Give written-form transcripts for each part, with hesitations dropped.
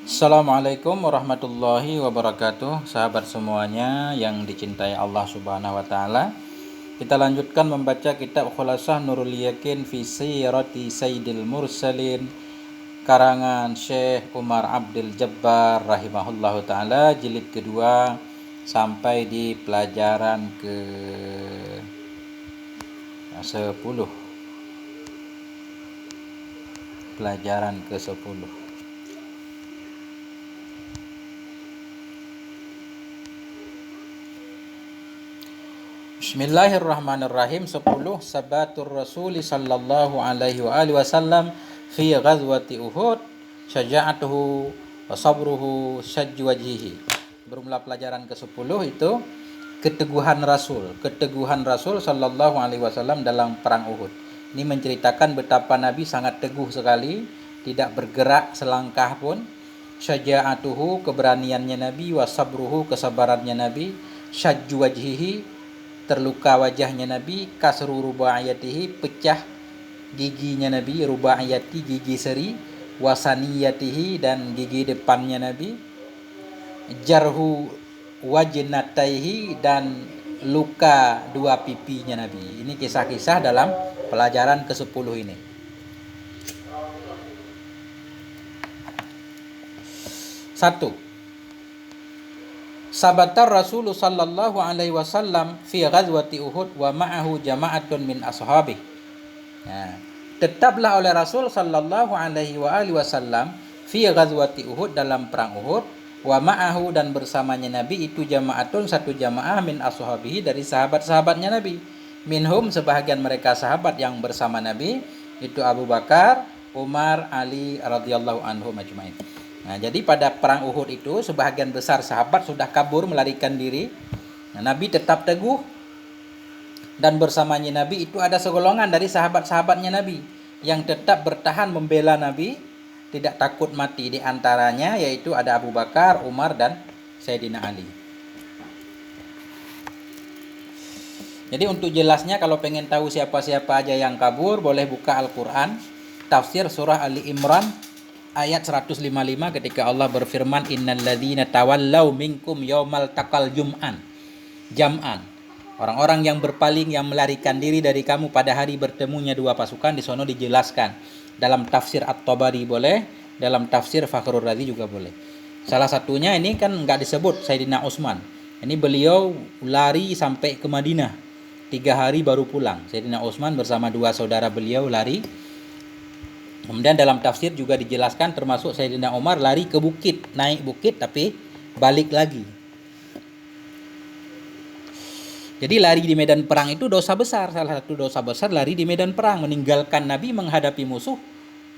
Assalamualaikum warahmatullahi wabarakatuh. Sahabat semuanya yang dicintai Allah Subhanahu wa taala. Kita lanjutkan membaca kitab Khulasah Nurul Yakin fi Sirati Sayyidil Mursalin karangan Syekh Umar Abdul Jabbar rahimahullahu taala, jilid kedua sampai di pelajaran ke 10. Pelajaran ke 10. Bismillahirrahmanirrahim. 10. Sabatur Rasul sallallahu alaihi wa alihi wasallam fi ghazwati Uhud, syaja'atuhu wa sabruhu syajju wajhihi. Bermula pelajaran ke-10 itu keteguhan Rasul sallallahu alaihi wasallam dalam perang Uhud. Ini menceritakan betapa Nabi sangat teguh sekali, tidak bergerak selangkah pun. Syaja'atuhu, keberaniannya Nabi, wa sabruhu, kesabarannya Nabi, syajju wajhihi, terluka wajahnya Nabi, kasru rubaiyatihi, pecah giginya Nabi, rubaiyati gigi seri, wasaniyatihi, dan gigi depannya Nabi, jarhu wajnataihi, dan luka dua pipinya Nabi. Ini kisah-kisah dalam pelajaran ke-10 ini. Satu, sabatar Rasul sallallahu alaihi wasallam fi ghazwati Uhud wa ma'ahu jama'atun min ashabi. Tetaplah oleh Rasul sallallahu alaihi wasallam fi ghazwati Uhud, dalam perang Uhud, wa ma'ahu, dan bersamanya Nabi itu jama'atun, satu jamaah, min ashabihi, dari sahabat-sahabatnya Nabi. Minhum, sebahagian mereka sahabat yang bersama Nabi itu Abu Bakar, Umar, Ali radhiyallahu anhum ajmain. Jadi pada perang Uhud itu sebahagian besar sahabat sudah kabur melarikan diri. Nabi tetap teguh, dan bersamanya Nabi itu ada segolongan dari sahabat-sahabatnya Nabi yang tetap bertahan membela Nabi, tidak takut mati. Di antaranya yaitu ada Abu Bakar, Umar, dan Sayyidina Ali. Jadi untuk jelasnya, kalau pengen tahu siapa-siapa aja yang kabur, boleh buka Al-Quran, tafsir surah Ali Imran ayat 155 ketika Allah berfirman, innal ladzina tawallaw minkum yaumal taqal jam'an. Orang-orang yang berpaling, yang melarikan diri dari kamu pada hari bertemunya dua pasukan. Di sono dijelaskan dalam tafsir At-Tabari boleh, dalam tafsir Fakhrur Razi juga boleh. Salah satunya ini kan enggak disebut Sayyidina Utsman. Ini beliau lari sampai ke Madinah, 3 hari baru pulang. Sayyidina Utsman bersama dua saudara beliau lari. Kemudian dalam tafsir juga dijelaskan, termasuk Sayyidina Umar lari ke bukit, naik bukit tapi balik lagi. Jadi lari di medan perang itu dosa besar. Salah satu dosa besar lari di medan perang, meninggalkan Nabi menghadapi musuh.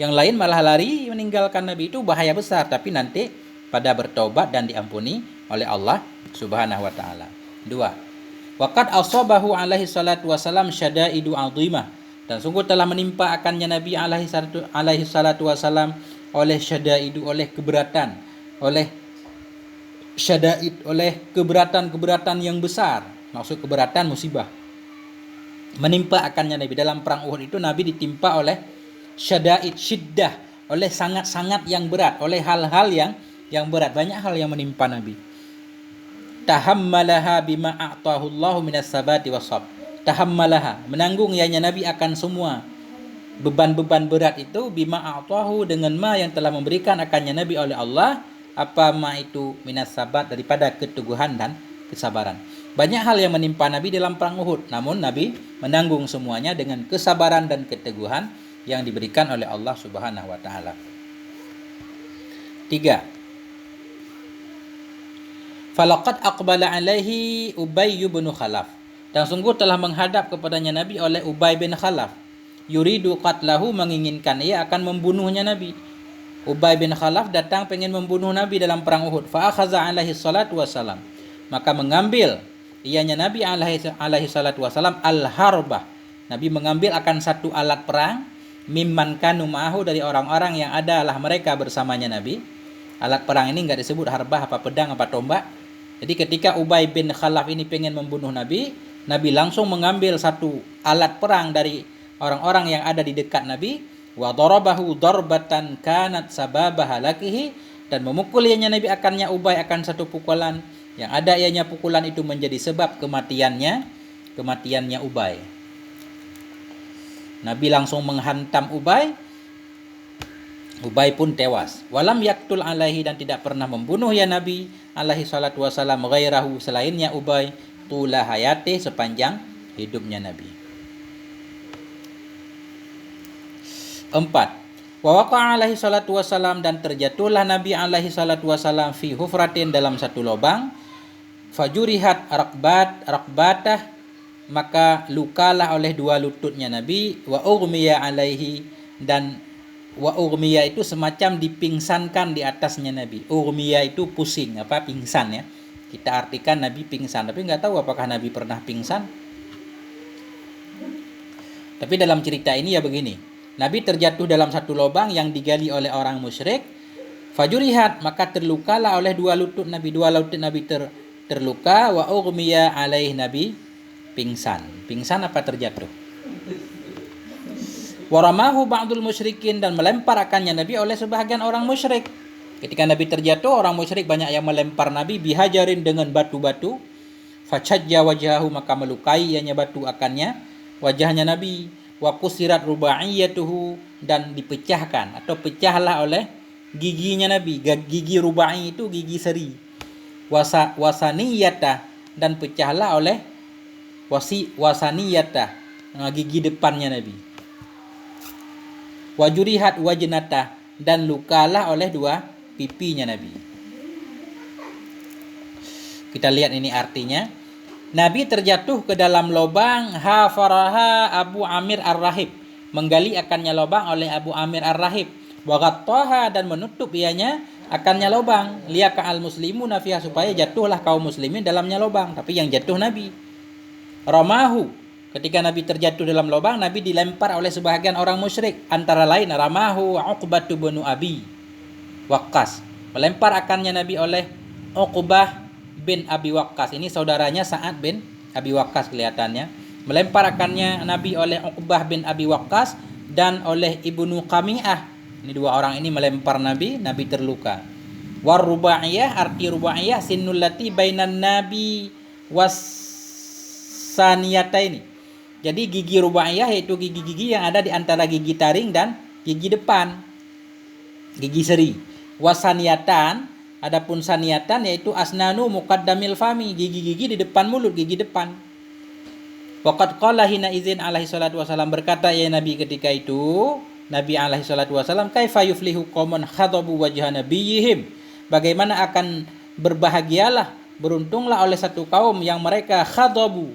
Yang lain malah lari meninggalkan Nabi, itu bahaya besar, tapi nanti pada bertobat dan diampuni oleh Allah Subhanahu wa taala. 2. Waqad asabahu alaihi salatu wasalam syadaidu azimah, dan sungguh telah menimpa akannya Nabi alaihi salatu wasalam oleh syadaidu, oleh keberatan, oleh syadaid, oleh keberatan-keberatan yang besar. Maksud keberatan musibah. Menimpa akannya Nabi dalam perang Uhud itu, Nabi ditimpa oleh syadaid, syiddah, oleh sangat-sangat yang berat, oleh hal-hal yang berat. Banyak hal yang menimpa Nabi. Tahammalaha bima a'tahu Allahu minas sabati wasab. Tahammalaha, menanggung ianya Nabi akan semua beban-beban berat itu, bima a'tahu, dengan ma yang telah memberikan akannya Nabi oleh Allah. Apa ma itu? Minas sabat, daripada keteguhan dan kesabaran. Banyak hal yang menimpa Nabi dalam perang Uhud, namun Nabi menanggung semuanya dengan kesabaran dan keteguhan yang diberikan oleh Allah Subhanahu wa taala. 3. Falaqad aqbala alaihi Ubay bin Khalaf, dan sungguh telah menghadap kepadanya Nabi oleh Ubay bin Khalaf. Yuridu qatlahu, menginginkan ia akan membunuhnya Nabi. Ubay bin Khalaf datang pengen membunuh Nabi dalam perang Uhud. Fa akhadha alaihi salatu wassalam, maka mengambil ianya Nabi alaihi salatu wassalam al-harbah. Nabi mengambil akan satu alat perang, mimman kanu ma'ahu, dari orang-orang yang adalah mereka bersamanya Nabi. Alat perang ini enggak disebut harbah, apa pedang, apa tombak. Jadi ketika Ubay bin Khalaf ini pengen membunuh Nabi, Nabi langsung mengambil satu alat perang dari orang-orang yang ada di dekat Nabi. Wa darabahu darbatan kanat sababaha lakihi, dan memukul ianya Nabi akannya Ubay akan satu pukulan, yang ada ianya pukulan itu menjadi sebab kematiannya Ubay. Nabi langsung menghantam Ubay pun tewas. Walam yaktul alaihi, dan tidak pernah membunuh ya Nabi alaihi salatu wasalam ghairahu, selainnya Ubay, tula hayati, sepanjang hidupnya Nabi. 4. Wa waqa'a alaihi salatu wasalam, dan terjatuhlah Nabi alaihi salatu wasalam fi hufratin, dalam satu lubang, fajurihat rakbatah, maka lukalah oleh dua lututnya Nabi, wa ughmiya alaihi, dan wa ughmiya itu semacam dipingsankan di atasnya Nabi. Ughmiya itu pusing, pingsan ya. Kita artikan Nabi pingsan, tapi nggak tahu apakah Nabi pernah pingsan. Tapi dalam cerita ini ya begini. Nabi terjatuh dalam satu lubang yang digali oleh orang musyrik. Fajurihat, maka terlukalah oleh dua lutut Nabi. Dua lutut Nabi terluka. Wa ughmiya alaih, Nabi pingsan. Pingsan apa terjatuh? Waramahu ba'dul musyrikin, dan melempar akannya Nabi oleh sebahagian orang musyrik. Ketika Nabi terjatuh, orang musyrik banyak yang melempar Nabi bihajarin, dengan batu-batu. Fajajja wajahu, maka melukai ianya batu akannya wajahnya Nabi. Wa kusirat rubaiyatuhu, dan dipecahkan atau pecahlah oleh giginya Nabi. Gigi rubai itu gigi seri. Wasaniyata, dan pecahlah oleh wasaniyata, gigi depannya Nabi. Wajurihat wajnata, dan lukalah oleh dua pipinya Nabi. Kita lihat ini artinya. Nabi terjatuh ke dalam lubang, hafaraha Abu Amir Ar-Rahib, menggali akannya lubang oleh Abu Amir Ar-Rahib. Wagattaha, dan menutup ianya akannya lubang, liaka al-muslimuna fiha, supaya jatuhlah kaum muslimin dalamnya lubang, tapi yang jatuh Nabi. Ramahu, ketika Nabi terjatuh dalam lubang, Nabi dilempar oleh sebahagian orang musyrik, antara lain Ramahu Uqbatu bin Abi Waqqas, melempar akannya Nabi oleh Uqbah bin Abi Waqqas. Ini saudaranya Sa'ad bin Abi Waqqas kelihatannya. Melempar akannya Nabi oleh Uqbah bin Abi Waqqas dan oleh Ibnu Qami'ah. Ini dua orang ini melempar Nabi terluka. War rubaiyah, arti rubaiyah sinnul lati bainan Nabi wasaniyataini. Jadi gigi rubaiyah yaitu gigi-gigi yang ada di antara gigi taring dan gigi depan, gigi seri. Wasaniyatan, adapun saniyatan yaitu asnanu muqaddamil fami, gigi-gigi di depan mulut, gigi depan. Waqad qala hina izin alaihi salatu wasalam, berkata ya Nabi ketika itu, Nabi alaihi salatu wasalam, kaifa yuflihu qauman khadabu wajha nabiyihim, bagaimana akan berbahagialah, beruntunglah oleh satu kaum yang mereka khadabu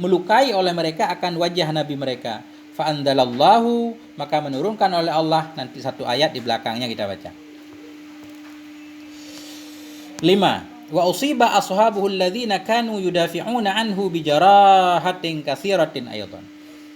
melukai oleh mereka akan wajah Nabi mereka. Fa anzalallahu, maka menurunkan oleh Allah, nanti satu ayat di belakangnya kita baca. 5. Wa usiba ashabuhu alladhina kanu yudafi'una anhu bijarahatin katsiratin aydan.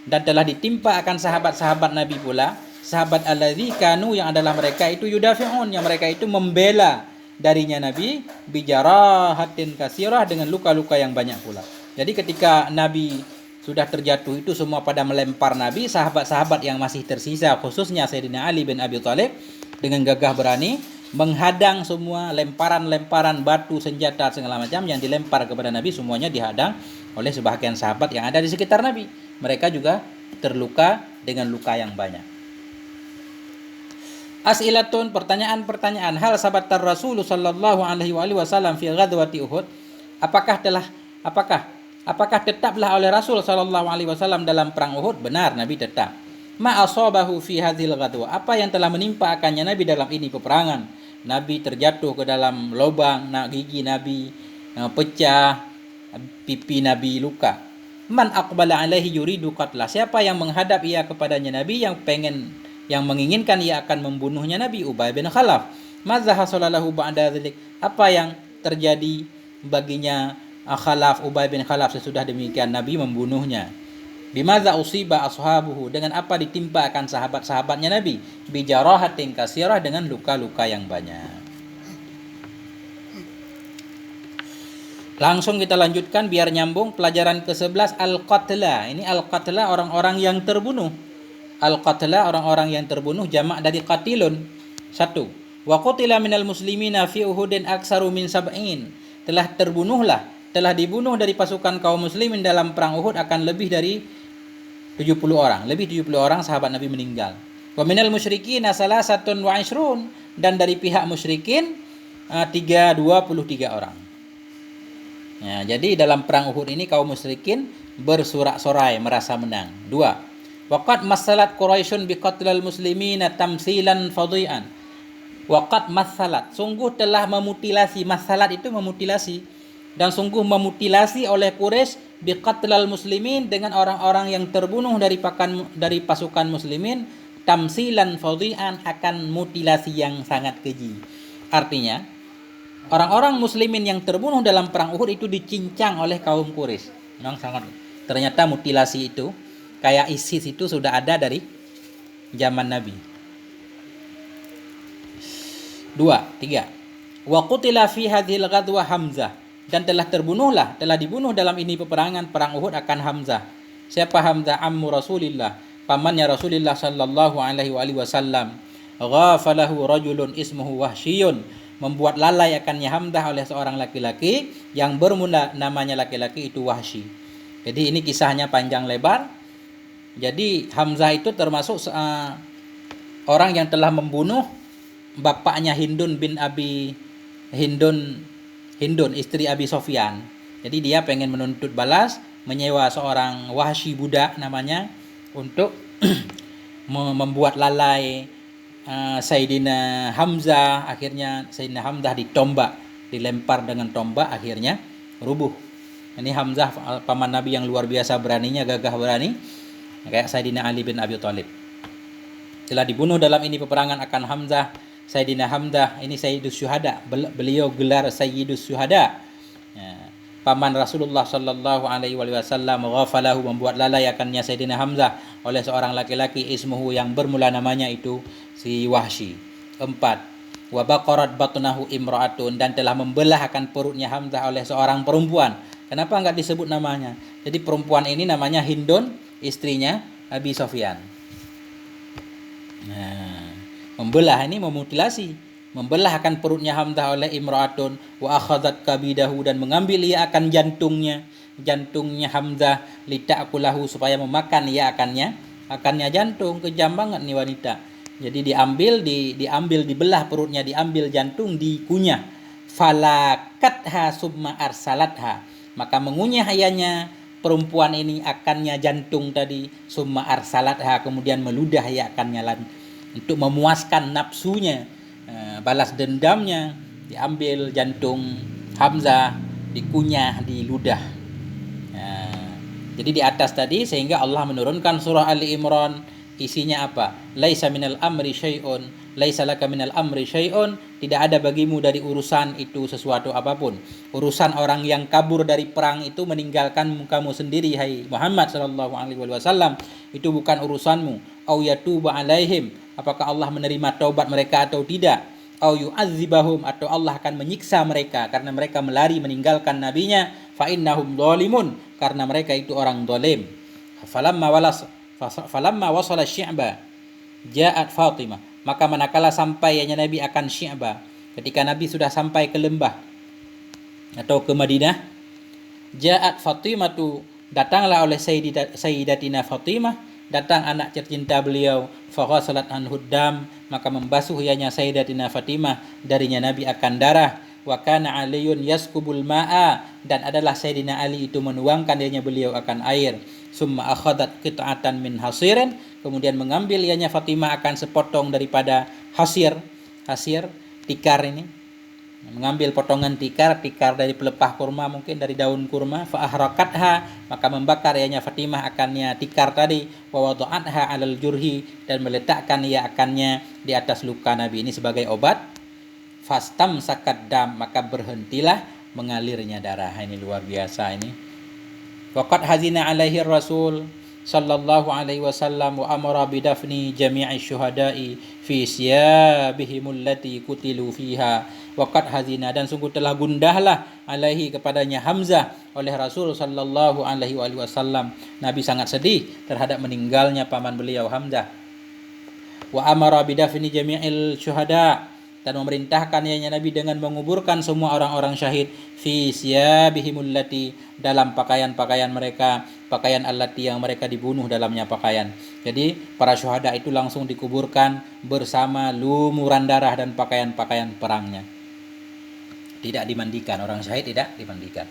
Dan telah ditimpa akan sahabat-sahabat Nabi pula, sahabat alladzi kanu, yang adalah mereka itu yudafi'un, yang mereka itu membela darinya Nabi, bijarahatin katsirah, dengan luka-luka yang banyak pula. Jadi ketika Nabi sudah terjatuh itu semua pada melempar Nabi, sahabat-sahabat yang masih tersisa khususnya Sayyidina Ali bin Abi Thalib dengan gagah berani menghadang semua lemparan-lemparan batu, senjata segala macam yang dilempar kepada Nabi, semuanya dihadang oleh sebahagian sahabat yang ada di sekitar Nabi. Mereka juga terluka dengan luka yang banyak. As'ilatun, pertanyaan-pertanyaan. Hal sabatar Rasul sallallahu alaihi wasallam fi ghazwati Uhud, apakah tetaplah oleh Rasul sallallahu alaihi wasallam dalam perang Uhud? Benar, Nabi tetap. Ma asabahu fi hadhil ghadwa, apa yang telah menimpa akannya Nabi dalam ini peperangan. Nabi terjatuh ke dalam lubang, gigi Nabi pecah, pipi Nabi luka. Man aqbala alaihi yuridu qatla, siapa yang menghadap ia kepadanya Nabi, yang menginginkan ia akan membunuhnya Nabi? Ubay bin Khalaf. Madza hasalahu ba'da dzalik, apa yang terjadi baginya Khalaf, Ubay bin Khalaf sesudah demikian Nabi membunuhnya? Bimadza usiba ashabuhu, dengan apa ditimpa akan sahabat-sahabatnya Nabi? Bijarahatin katsirah, dengan luka-luka yang banyak. Langsung kita lanjutkan biar nyambung pelajaran ke-11, al-qatla. Ini al-qatla orang-orang yang terbunuh. Al-qatla orang-orang yang terbunuh, jamak dari qatilun. 1. Wa qutila minal muslimina fi Uhudin aksaru min sab'in. Telah dibunuh dari pasukan kaum muslimin dalam perang Uhud akan lebih dari 70 orang. Lebih 70 orang sahabat Nabi meninggal. Wa minal musyrikin salasatun wa ishrun, dan dari pihak musyrikin 23 orang. Ya, jadi dalam perang Uhud ini kaum musyrikin bersorak-sorai merasa menang. 2. Waqad masalat Quraisyun biqatlil muslimina tamsilan fadhi'an. Waqad masalat, sungguh telah memutilasi. Masalat itu memutilasi, dan sungguh memutilasi oleh Quraisy biqatlil muslimin, dengan orang-orang yang terbunuh dari pasukan muslimin, tamsilan fadhi'an, akan mutilasi yang sangat keji. Artinya orang-orang muslimin yang terbunuh dalam perang Uhud itu dicincang oleh kaum Quraisy. Memang sangat, ternyata mutilasi itu kayak ISIS itu sudah ada dari zaman Nabi. 3. Wa qutila fi hadhil ghadwa Hamzah, dan telah dibunuh dalam ini peperangan perang Uhud akan Hamzah. Siapa Hamzah? Ammu Rasulillah, pamannya Rasulullah sallallahu alaihi wasallam. Ghafalahu rajulun ismuhu Wahsyiyun, membuat lalai akannya Hamzah oleh seorang laki-laki yang bermula namanya laki-laki itu Wahsy. Jadi ini kisahnya panjang lebar. Jadi Hamzah itu termasuk orang yang telah membunuh bapaknya Hindun istri Abi Sofyan. Jadi dia pengen menuntut balas, menyewa seorang Wahsy budak namanya untuk membuat lalai Sayyidina Hamzah. Akhirnya Sayyidina Hamzah dilempar dengan tombak, akhirnya rubuh. Ini Hamzah paman Nabi yang luar biasa beraninya, gagah berani, kayak Sayyidina Ali bin Abi Thalib. Telah dibunuh dalam ini peperangan akan Hamzah. Sayyidina Hamzah ini Sayyidus Syuhada, beliau gelar Sayyidus Syuhada. Ya. Paman Rasulullah sallallahu alaihi wasallam ghafalahu, membuat lalai akannya Sayyidina Hamzah oleh seorang laki-laki ismuhu yang bermula namanya itu si Wahsy. 4. Wa baqarat batnahu imra'atun, dan telah membelah akan perutnya Hamzah oleh seorang perempuan. Kenapa enggak disebut namanya? Jadi perempuan ini namanya Hindun, istrinya Abi Sofyan. Nah, membelah ini memutilasi, membelah akan perutnya Hamzah oleh imra'atun. Wa akhadzat kabidahu, dan mengambil ia akan jantungnya Hamzah, lita'kulahu, supaya memakan ia akannya jantung. Kejam banget nih wanita. Jadi dibelah perutnya, diambil jantung, dikunyah. Falakatha summa arsalatha, maka mengunyah ianya perempuan ini akannya jantung tadi, summa arsalatha, kemudian meludah ia akannya untuk memuaskan nafsunya, balas dendamnya, diambil jantung Hamzah, dikunyah, diludah. Jadi di atas tadi, sehingga Allah menurunkan surah Ali Imran, isinya apa? Laisa minal amri syai'un, laisa laka minal amri syai'un, tidak ada bagimu dari urusan itu sesuatu apapun. Urusan orang yang kabur dari perang itu, meninggalkan kamu sendiri hai Muhammad sallallahu alaihi wasallam, itu bukan urusanmu. Au yatuba alaihim, apakah Allah menerima taubat mereka atau tidak? Au yu'adzibahum, atau Allah akan menyiksa mereka karena mereka melari meninggalkan nabinya. Fa innahum zalimun, karena mereka itu orang zalim. Falamma wasala Syi'ba ja'at Fatimah, maka manakala sampainya Nabi akan Syi'ba, ketika Nabi sudah sampai ke lembah atau ke Madinah, ja'at Fatimah, datanglah oleh Sayyidatina Fatimah, datang anak tercinta beliau, faghasalat anhu dam, maka membasuh ianya Sayyidatina Fatimah darinya Nabi akan darah. Wa kana Aliyun yaskubul ma'a, dan adalah Sayyidina Ali itu menuangkan dirinya beliau akan air. Summa akhadat qit'atan min hasirin, kemudian mengambil ianya Fatimah akan sepotong daripada hasir tikar ini, mengambil potongan tikar dari pelepah kurma, mungkin dari daun kurma. Fa ahrakatha, maka membakar ianya Fatimah akannya tikar tadi. Wa wada'atha 'alal jurhi, dan meletakkan ia akannya di atas luka Nabi ini sebagai obat. Fastam sakat dam, maka berhentilah mengalirnya darah. Ini luar biasa ini. Waqad hazina alaihi Rasul sallallahu alaihi wasallam wa amara bidafni jami'i syuhada'i fi siyabihimul lati kutilu fiha. Waqad hazina, dan sungguh telah gundahlah alaihi kepadanya Hamzah oleh Rasul sallallahu alaihi wasallam. Nabi sangat sedih terhadap meninggalnya paman beliau Hamzah. Wa amara bidafni jami'il syuhada', dan memerintahkan Nabi dengan menguburkan semua orang-orang syahid fi siyabihimul lati, dalam pakaian-pakaian mereka, pakaian allati yang mereka dibunuh dalamnya pakaian. Jadi para syuhada itu langsung dikuburkan bersama lumuran darah dan pakaian-pakaian perangnya. Tidak dimandikan, orang syahid tidak dimandikan.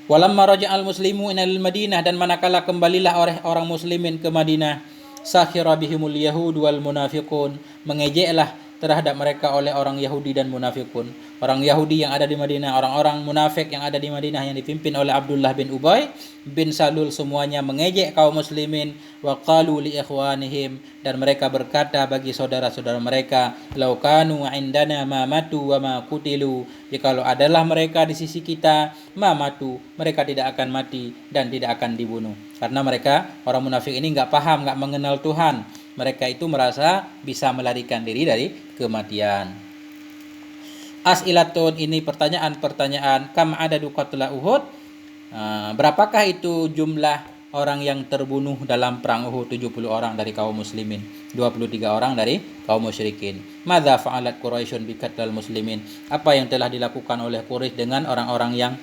Walamma raja'al muslimu inal Madinah, dan manakala kembalilah orang muslimin ke Madinah, sakhira bihimul yahud wal munafiqun, mengejeklah terhadap mereka oleh orang Yahudi dan munafikun. Orang Yahudi yang ada di Madinah, orang-orang munafik yang ada di Madinah yang dipimpin oleh Abdullah bin Ubay bin Salul, semuanya mengejek kaum muslimin. Wa qalu li ikhwanihim, dan mereka berkata bagi saudara-saudara mereka, law kanu indana ma matu wa ma qutilu, jikalau adalah mereka di sisi kita, ma matu, mereka tidak akan mati dan tidak akan dibunuh. Karena mereka, orang munafik ini enggak paham, enggak mengenal Tuhan. Mereka itu merasa bisa melarikan diri dari kematian. As'ilatun, ini pertanyaan-pertanyaan. Kam adadu qatla Uhud? Berapakah itu jumlah orang yang terbunuh dalam perang Uhud? 70 orang dari kaum muslimin, 23 orang dari kaum musyrikin. Madza fa'alat Quraisyun bi qatlal muslimin? Apa yang telah dilakukan oleh Quraisy dengan orang-orang yang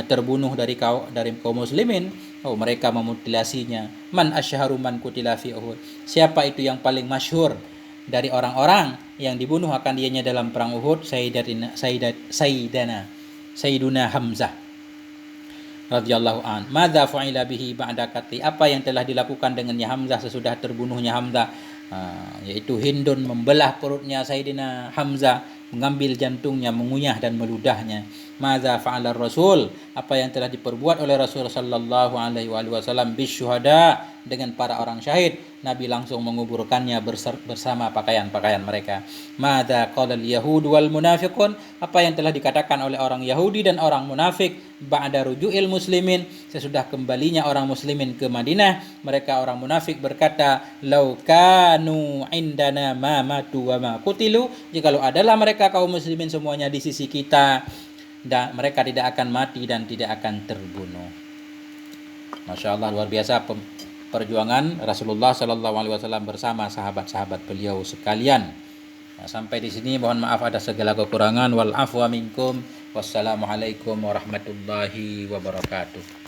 terbunuh dari kaum muslimin? Oh, mereka memutilasinya. Man asyharu man qutila fi Uhud? Siapa itu yang paling masyhur dari orang-orang yang dibunuh akan dianya dalam perang Uhud? Sayyiduna Hamzah radhiyallahu an. Madza fa'ila bihi ba'da qatli? Apa yang telah dilakukan dengannya Hamzah sesudah terbunuhnya Hamzah? Yaitu Hindun membelah perutnya Sayyidina Hamzah, mengambil jantungnya, mengunyah dan meludahnya. Madza fa'ala Rasul? Apa yang telah diperbuat oleh Rasul sallallahu alaihi wasallam bisyuhada, dengan para orang syahid? Nabi langsung menguburkannya bersama pakaian-pakaian mereka. Madza qalal yahud wal munafiqun? Apa yang telah dikatakan oleh orang Yahudi dan orang munafik ba'da ruju'il muslimin, sesudah kembalinya orang muslimin ke Madinah? Mereka orang munafik berkata, lau kanu indana ma matu wa ma qutilu, jikalau adalah mereka kaum muslimin semuanya di sisi kita, dan mereka tidak akan mati dan tidak akan terbunuh. Masya Allah, luar biasa perjuangan Rasulullah Sallallahu Alaihi Wasallam bersama sahabat-sahabat beliau sekalian. Sampai di sini, mohon maaf ada segala kekurangan. Wal afwa minkum. Wassalamualaikum warahmatullahi wabarakatuh.